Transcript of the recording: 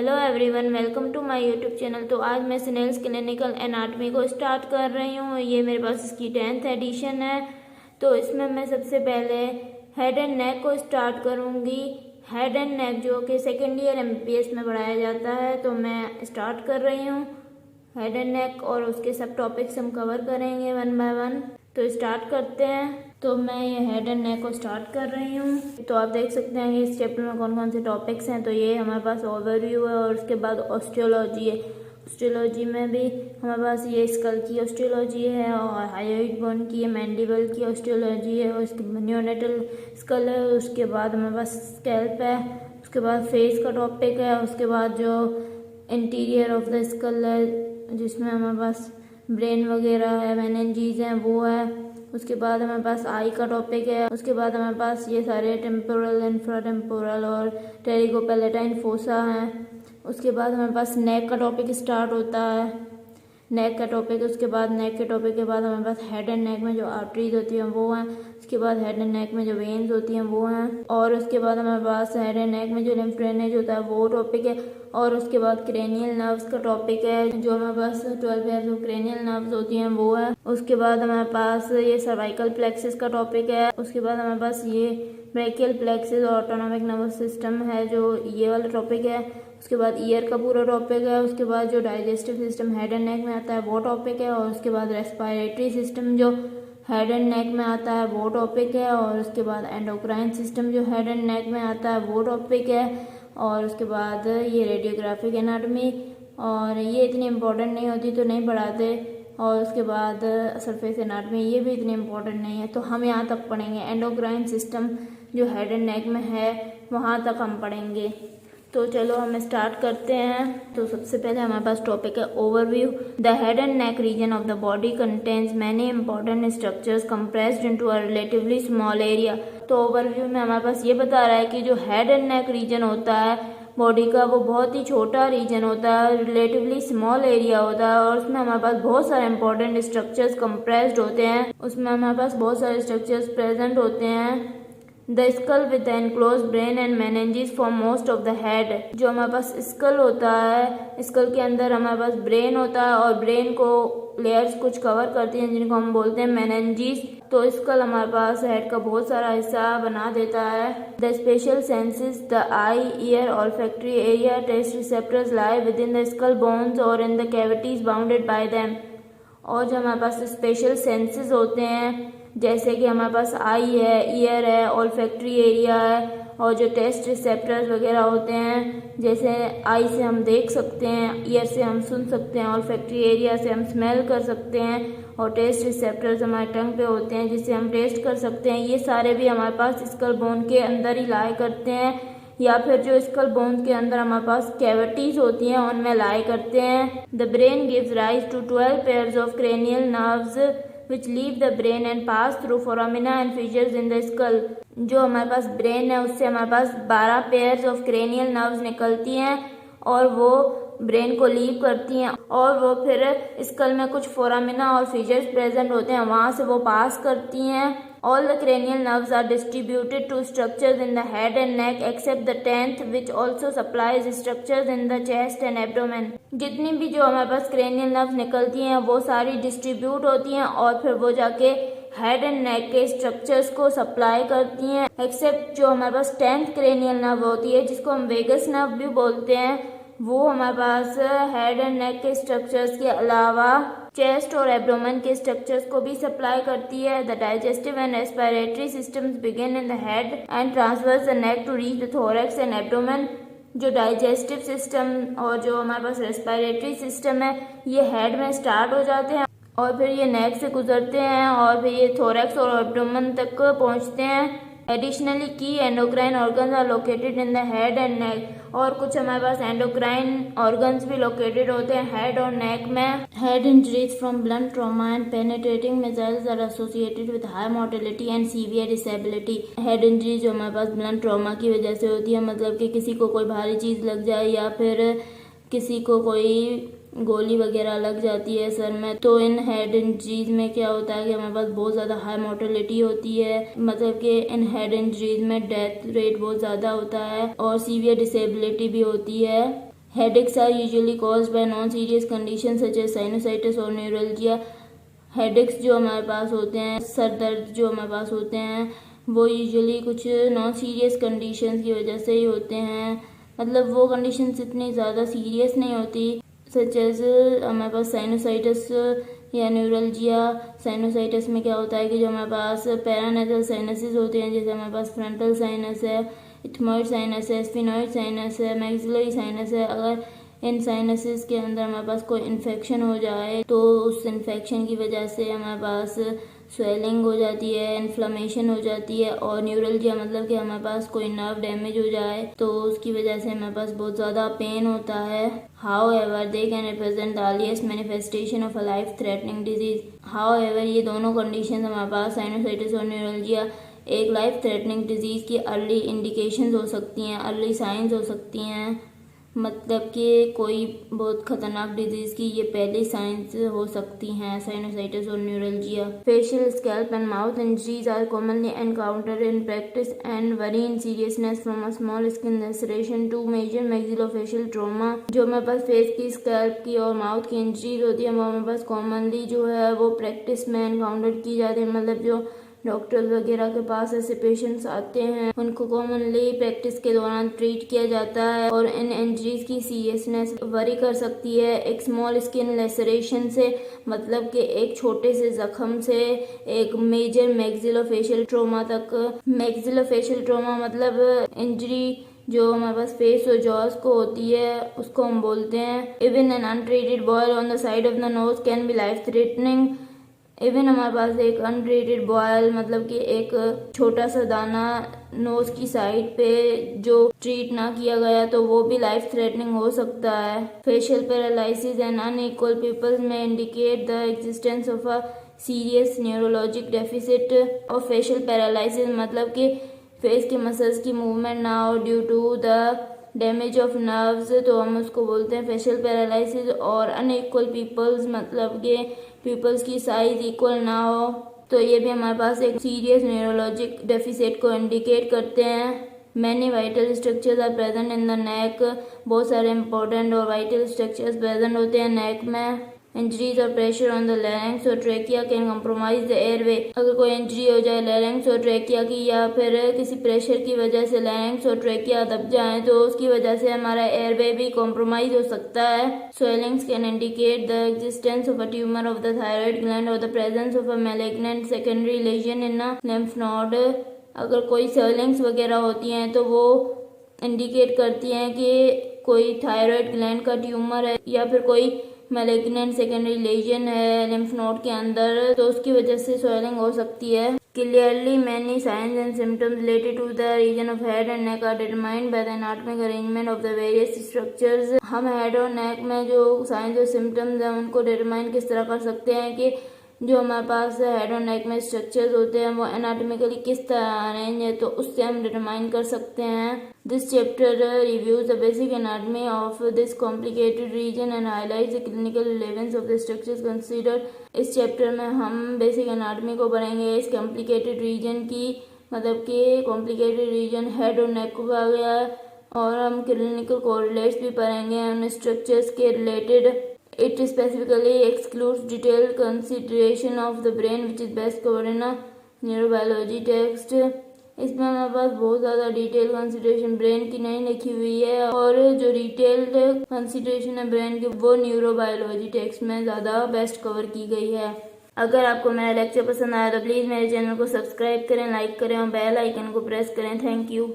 Hello everyone, welcome to my YouTube channel. तो आज मैं स्नेल्स क्लिनिकल एनाटॉमी को स्टार्ट कर रही हूँ। ये मेरे पास इसकी 10th एडिशन है। तो इसमें मैं सबसे पहले हेड एंड नेक को स्टार्ट करूँगी। हेड एंड नेक जो कि सेकेंड ईयर MBBS में पढ़ाया जाता है, तो मैं स्टार्ट कर रही हूँ हेड एंड नेक, और उसके सब टॉपिक्स हम कवर करेंगे वन बाय वन। तो स्टार्ट करते हैं। तो मैं ये हेड एंड नेक को स्टार्ट कर रही हूँ। तो आप देख सकते हैं कि इस चैप्टर में कौन कौन से टॉपिक्स हैं। तो ये हमारे पास ओवरव्यू है, और उसके बाद ऑस्टियोलॉजी है। ऑस्टियोलॉजी में भी हमारे पास ये स्कल की ऑस्टियोलॉजी है, और हायोइड बोन की, मैंडिबल की ऑस्टियोलॉजी है, और उसके नियोनेटल स्कल है। उसके बाद हमारे पास स्कैल्प है। उसके बाद फेस का टॉपिक है। उसके बाद जो इंटीरियर ऑफ द स्कल है, जिसमें हमारे पास ब्रेन वगैरह है, मेनिंजीज हैं, वो है। उसके बाद हमारे पास आई का टॉपिक है। उसके बाद हमारे पास ये सारे टेम्पोरल, इंफ्राटेम्पोरल और टेरिकोपैलेटाइन फोसा हैं। उसके बाद हमारे पास नेक का टॉपिक स्टार्ट होता है, नेक का टॉपिक। उसके बाद नेक के टॉपिक के बाद हमारे पास हेड एंड नेक में जो आर्टरीज होती हैं वो हैं। उसके बाद हेड एंड नेक में जो वेन्स होती हैं वो हैं। और उसके बाद हमारे पास हेड एंड नेक में जो लिम्फ ड्रेनेज होता है वो टॉपिक है। और उसके बाद क्रेनियल नर्व्स का टॉपिक है, जो हमारे पास 12 पेयर्स ऑफ क्रेनियल नर्व्स होती हैं वो है। उसके बाद हमारे पास ये सर्वाइकल प्लेक्सिस का टॉपिक है। उसके बाद हमारे पास ये ब्रेकियल प्लेक्सिस और ऑटोनॉमिक नर्वस सिस्टम है, जो ये वाला टॉपिक है। उसके बाद ईयर का पूरा टॉपिक है। उसके बाद जो डाइजेस्टिव सिस्टम हेड एंड नेक में आता है वो टॉपिक है। और उसके बाद रेस्पिरेटरी सिस्टम जो हेड एंड नेक में आता है वो टॉपिक है। और उसके बाद एंडोक्राइन सिस्टम जो हेड एंड नेक में आता है वो टॉपिक है। और उसके बाद ये रेडियोग्राफिक एनाटॉमी, और ये इतनी इम्पोर्टेंट नहीं होती तो नहीं पढ़ाते। और उसके बाद सरफेस एनाटॉमी, ये भी इतनी इम्पोर्टेंट नहीं है, तो हम यहाँ तक पढ़ेंगे। एंडोक्राइन सिस्टम जो हेड एंड नेक में है वहाँ तक हम पढ़ेंगे। तो चलो हम स्टार्ट करते हैं। तो सबसे पहले हमारे पास टॉपिक है overview. The head and neck region of the body contains many important structures compressed into a relatively small area. तो ओवरव्यू में हमारे पास ये बता रहा है कि जो हेड एंड नेक रीजन होता है बॉडी का, वो बहुत ही छोटा रीजन होता है, रिलेटिवली स्मॉल एरिया होता है, और उसमें हमारे पास बहुत सारे इंपॉर्टेंट स्ट्रक्चर्स कंप्रेस्ड होते हैं। उसमें हमारे पास बहुत सारे स्ट्रक्चर्स प्रेजेंट होते हैं। The skull with enclose brain and meninges for most of the head. जो हमारे पास स्कल होता है, स्कल के अंदर हमारे पास ब्रेन होता है, और ब्रेन को लेयर्स कुछ कवर करती हैं जिनको हम बोलते हैं मेनिंजेस। तो स्कल हमारे पास हेड का बहुत सारा हिस्सा बना देता है। The special senses, the eye, ear, olfactory area, taste receptors lie within the skull bones और in the cavities bounded by them. और जो हमारे पास स्पेशल सेंसेस होते हैं, जैसे कि हमारे पास आई है, ईयर है, ऑल्फैक्टरी एरिया है, और जो टेस्ट रिसेप्टर्स वगैरह होते हैं, जैसे आई से हम देख सकते हैं, ईयर से हम सुन सकते हैं, ऑल्फैक्टरी एरिया से हम स्मेल कर सकते हैं, और टेस्ट रिसेप्टर्स हमारे टंग पे होते हैं जिससे हम टेस्ट कर सकते हैं। ये सारे भी हमारे पास स्कल बोन के अंदर ही लाई करते हैं, या फिर जो स्कल बोन के अंदर हमारे पास कैविटीज होती हैं उनमें लाई करते हैं। The brain gives rise to 12 pairs of cranial nerves which leave the brain and pass through foramina and fissures in the skull। जो हमारे पास ब्रेन है उससे हमारे पास 12 पेयर्स ऑफ क्रेनियल नर्व्स निकलती हैं, और वो ब्रेन को लीव करती हैं, और वो फिर स्कल में कुछ फोरामिना और फीचर्स प्रेजेंट होते हैं, वहाँ से वो पास करती हैं। All the cranial nerves are distributed to structures in the head and neck except the 10th which also supplies structures in the chest and abdomen। जितनी भी जो हमारे पास cranial nerves निकलती हैं वो सारी डिस्ट्रीब्यूट होती हैं, और फिर वो जाके हेड एंड नेक के स्ट्रक्चर्स को सप्लाई करती हैं, एक्सेप्ट जो हमारे पास 10th क्रेनियल नर्व होती है, जिसको हम वेगस नर्व भी बोलते हैं, वो हमारे पास हेड एंड नेक के स्ट्रक्चर्स के अलावा चेस्ट और एब्डोमेन के स्ट्रक्चर्स को भी सप्लाई करती है। The digestive and respiratory systems begin in the head and traverse the neck to reach the thorax and abdomen. जो डाइजेस्टिव सिस्टम और जो हमारे पास रेस्पिरेटरी सिस्टम है, ये हेड में स्टार्ट हो जाते हैं, और फिर ये नेक से गुजरते हैं, और फिर ये थोरैक्स और एब्डोमेन तक पहुंचते हैं। एडिशनली की endocrine organs are located in the head and neck. और कुछ हमारे पास एंडोक्राइन ऑर्गन्स भी लोकेटेड होते हैं हेड और नेक में। Head injuries from blunt trauma and penetrating missiles are associated with high mortality and severe disability. Head injury जो हमारे पास ब्लंट ट्रॉमा की वजह से होती है, मतलब कि किसी को कोई भारी चीज़ लग जाए, या फिर किसी को कोई गोली वगैरह लग जाती है सर में, तो इन हेड इंजरीज में क्या होता है कि हमारे पास बहुत ज़्यादा हाई मोर्टेलिटी होती है, मतलब कि इन हेड इंजरीज में डेथ रेट बहुत ज़्यादा होता है, और सीवियर डिसेबिलिटी भी होती है। Headaches are usually caused by non-serious conditions such as sinusitis और neuralgia. हेडेक्स जो हमारे पास होते हैं, सर दर्द जो हमारे पास होते हैं, वो यूजुअली कुछ नॉन सीरियस कंडीशंस की वजह से ही होते हैं। मतलब वो कंडीशंस इतनी ज़्यादा सीरियस नहीं होती, सच एज हमारे पास साइनोसाइटिस या न्यूरल्जिया। साइनोसाइटिस में क्या होता है कि जो हमारे पास पैरानेजल साइनसेस होते हैं, जैसे हमारे पास फ्रंटल साइनस है, इथमॉइड साइनस है, स्फिनॉइड साइनस है, मैक्सिलरी साइनस है। अगर इन साइनसेस के अंदर हमारे पास कोई इन्फेक्शन हो जाए तो उस इन्फेक्शन की वजह से हमारे पास स्वेलिंग हो जाती है, इन्फ्लेमेशन हो जाती है। और न्यूरल्जिया मतलब कि हमारे पास कोई नर्व डैमेज हो जाए तो उसकी वजह से हमारे पास बहुत ज़्यादा पेन होता है। However, they can represent the earliest manifestation of a life-threatening disease. However, ये दोनों कंडीशन हमारे पास साइनोसाइटिस और न्यूरल्जिया एक लाइफ थ्रेटनिंग डिजीज़ की अर्ली इंडिकेशंस हो सकती हैं, अर्ली साइंस हो सकती हैं। मतलब कि कोई बहुत खतरनाक डिजीज़ की ये पहली साइंस हो सकती हैं, साइनोसाइटिस और neuralgia. Facial, scalp and mouth injuries are commonly encountered in practice and vary in seriousness from a small skin laceration to major maxillofacial trauma. जो हमारे पास फेस की, स्कैल्प की और माउथ की इंजरीज होती है वो हमारे पास कॉमनली जो है वो प्रैक्टिस में एनकाउंटर की जाती है। मतलब जो डॉक्टर्स वगैरह के पास ऐसे पेशेंट्स आते हैं उनको कॉमनली प्रैक्टिस के दौरान ट्रीट किया जाता है। और इन इंजरीज की सीरियसनेस वरी कर सकती है एक स्मॉल स्किन लेसरेशन से, मतलब कि एक छोटे से जख्म से एक मेजर मैक्सिलोफेशियल ट्रॉमा तक। मैक्सिलोफेशियल ट्रॉमा मतलब इंजरी जो हमारे पास फेस और जॉस को होती है उसको हम बोलते हैं। Even an untreated boil on the side of the nose can be life threatening. Even हमारे पास एक अनट्रीटेड बॉयल मतलब कि एक छोटा सा दाना नोज की साइड पे जो ट्रीट ना किया गया तो वो भी लाइफ थ्रेटनिंग हो सकता है। Facial paralysis and unequal pupils में indicate the existence of a serious neurologic deficit. और फेशियल पैरालिसिस मतलब कि फेस के मसल्स की मूवमेंट ना हो due to the damage of nerves, तो हम उसको बोलते हैं फेशियल पैरालिसिस। और अनइक्वल पीपल्स मतलब कि पीपल्स की साइज इक्वल ना हो तो ये भी हमारे पास एक सीरियस न्यूरोलॉजिक डेफिसिट को इंडिकेट करते हैं। Many vital structures are present in the neck. बहुत सारे इंपॉर्टेंट और वाइटल स्ट्रक्चर्स प्रेजेंट होते हैं नेक में। इंजरीज और प्रेशर ऑन द लैरिंक्स और trachea can compromise the airway. अगर कोई इंजरी हो जाए लैरिंक्स और ट्रेकिया की या फिर किसी प्रेशर की वजह से लैरिंक्स और ट्रेकिया दब जाए तो उसकी वजह से हमारा एयरवे भी कॉम्प्रोमाइज हो सकता है। Swellings can indicate the existence of a tumour of the thyroid gland और the presence of a malignant secondary lesion in a lymph node. अगर कोई स्वेलिंग्स वगैरह होती हैं तो वो इंडिकेट करती हैं कि कोई थायराइड ग्लैंड का ट्यूमर है या फिर कोई मैलिग्नेंट सेकेंडरी लेजन है लिम्फ नोड के अंदर, तो उसकी वजह से स्वेलिंग हो सकती है। Clearly, many signs and symptoms related to the region of head and neck are determined by the anatomic arrangement of the various structures. हम हेड और नेक में जो साइंस और सिम्टम्स हैं उनको डिटरमाइन किस तरह कर सकते हैं कि जो हमारे पास हेड और नेक में स्ट्रक्चर्स होते हैं वो एनाटॉमिकली किस तरह अरेंज है, तो उससे हम डिटरमाइन कर सकते हैं। This chapter reviews the basic anatomy of this complicated region and highlights the clinical relevance of the structures considered. इस चैप्टर में हम बेसिक एनाटॉमी को पढ़ेंगे, इस कॉम्प्लिकेटेड रीजन की, मतलब कि कॉम्प्लिकेटेड रीजन हेड और नेक को कहा गया है। और हम क्लिनिकल कोरिलेट्स भी पढ़ेंगे उन स्ट्रक्चर्स के related. It specifically excludes detailed consideration of the brain which is best covered in a neurobiology text. इसमें हमारे पास बहुत ज़्यादा डिटेल कंसिडरेशन ब्रेन की नहीं लिखी हुई है और जो डिटेल्ड कंसिडरेशन है ब्रेन की वो न्यूरोबायोलॉजी टेक्स्ट में ज़्यादा बेस्ट कवर की गई है। अगर आपको मेरा लेक्चर पसंद आया तो प्लीज़ मेरे चैनल को सब्सक्राइब करें, लाइक करें और बेल आइकन को प्रेस करें। Thank you.